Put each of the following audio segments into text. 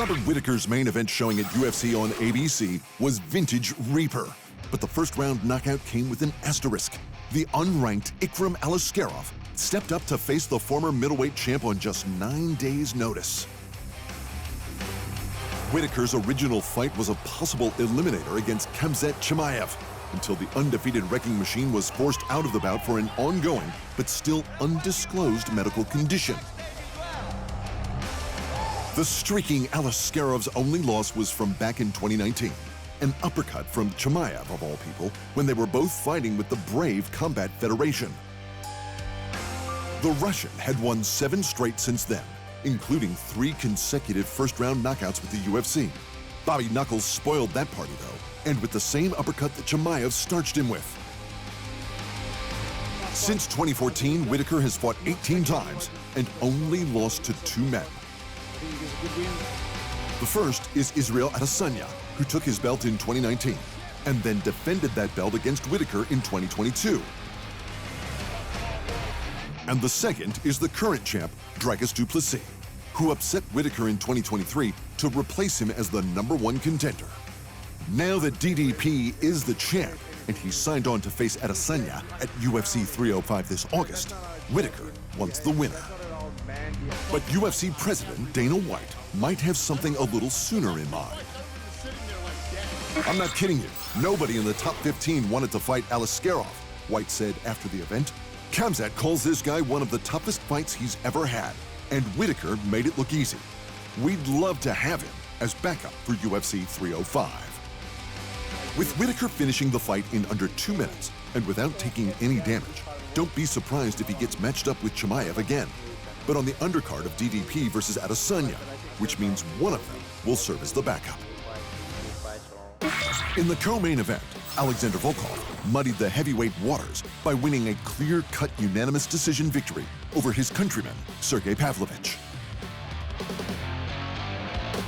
Robert Whittaker's main event showing at UFC on ABC was Vintage Reaper. But the first round knockout came with an asterisk. The unranked Ikram Aliskerov stepped up to face the former middleweight champ on just 9 days' notice. Whittaker's original fight was a possible eliminator against Khamzat Chimaev, until the undefeated wrecking machine was forced out of the bout for an ongoing but still undisclosed medical condition. The streaking Aliskerov's only loss was from back in 2019, an uppercut from Chimaev, of all people, when they were both fighting with the Brave Combat Federation. The Russian had won 7 straight since then, including 3 consecutive first-round knockouts with the UFC. Bobby Knuckles spoiled that party, though, and with the same uppercut that Chimaev starched him with. Since 2014, Whittaker has fought 18 times and only lost to 2 men. The first is Israel Adesanya, who took his belt in 2019 and then defended that belt against Whittaker in 2022. And the second is the current champ, Dricus du Plessis, who upset Whittaker in 2023 to replace him as the #1 contender. Now that DDP is the champ and he's signed on to face Adesanya at UFC 305 this August, Whittaker wants the winner. But UFC President Dana White might have something a little sooner in mind. "I'm not kidding you. Nobody in the top 15 wanted to fight Aliskerov," White said after the event. "Khamzat calls this guy one of the toughest fights he's ever had, and Whittaker made it look easy. We'd love to have him as backup for UFC 305. With Whittaker finishing the fight in under 2 minutes and without taking any damage, don't be surprised if he gets matched up with Chimaev again, but on the undercard of DDP versus Adesanya, which means one of them will serve as the backup. In the co-main event, Alexander Volkov muddied the heavyweight waters by winning a clear-cut unanimous decision victory over his countryman, Sergey Pavlovich.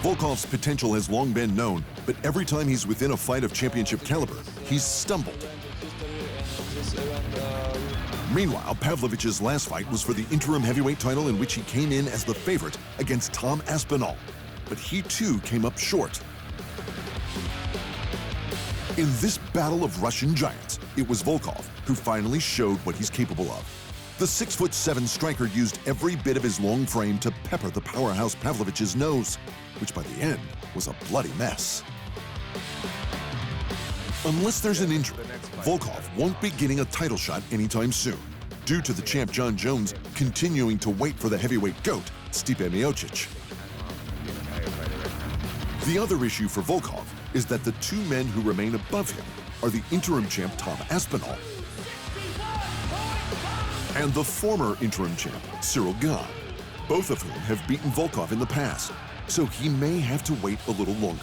Volkov's potential has long been known, but every time he's within a fight of championship caliber, he's stumbled. Meanwhile, Pavlovich's last fight was for the interim heavyweight title, in which he came in as the favorite against Tom Aspinall, but he too came up short. In this battle of Russian giants, it was Volkov who finally showed what he's capable of. The 6'7" striker used every bit of his long frame to pepper the powerhouse Pavlovich's nose, which by the end was a bloody mess. Unless there's an injury, Volkov won't be getting a title shot anytime soon, due to the champ John Jones continuing to wait for the heavyweight GOAT, Stipe Miocic. The other issue for Volkov is that the 2 men who remain above him are the interim champ Tom Aspinall and the former interim champ Cyril Gane, both of whom have beaten Volkov in the past, so he may have to wait a little longer.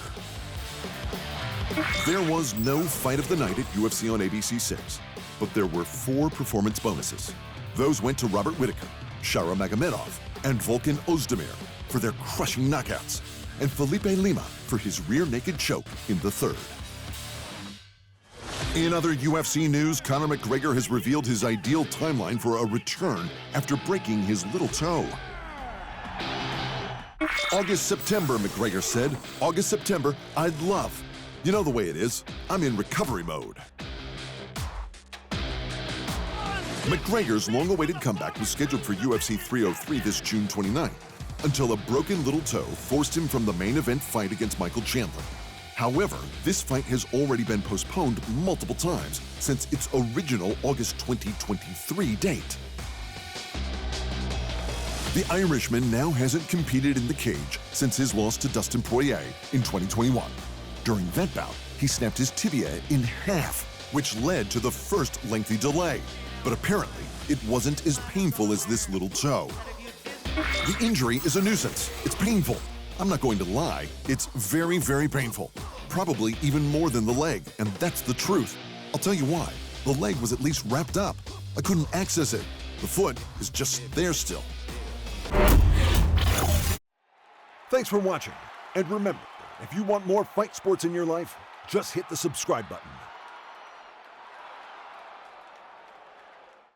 There was no fight of the night at UFC on ABC 6, but there were 4 performance bonuses. Those went to Robert Whittaker, Shara Magomedov, and Volkan Ozdemir for their crushing knockouts, and Felipe Lima for his rear-naked choke in the 3rd. In other UFC news, Conor McGregor has revealed his ideal timeline for a return after breaking his little toe. August, September, McGregor said. August, September, I'd love. You know the way it is. I'm in recovery mode. McGregor's long-awaited comeback was scheduled for UFC 303 this June 29th, until a broken little toe forced him from the main event fight against Michael Chandler. However, this fight has already been postponed multiple times since its original August 2023 date. The Irishman now hasn't competed in the cage since his loss to Dustin Poirier in 2021. During that bout, he snapped his tibia in half, which led to the first lengthy delay. But apparently, it wasn't as painful as this little toe. The injury is a nuisance. It's painful. I'm not going to lie. It's very, very painful. Probably even more than the leg, and that's the truth. I'll tell you why. The leg was at least wrapped up. I couldn't access it. The foot is just there still. Thanks for watching. And remember, if you want more fight sports in your life, just hit the subscribe button.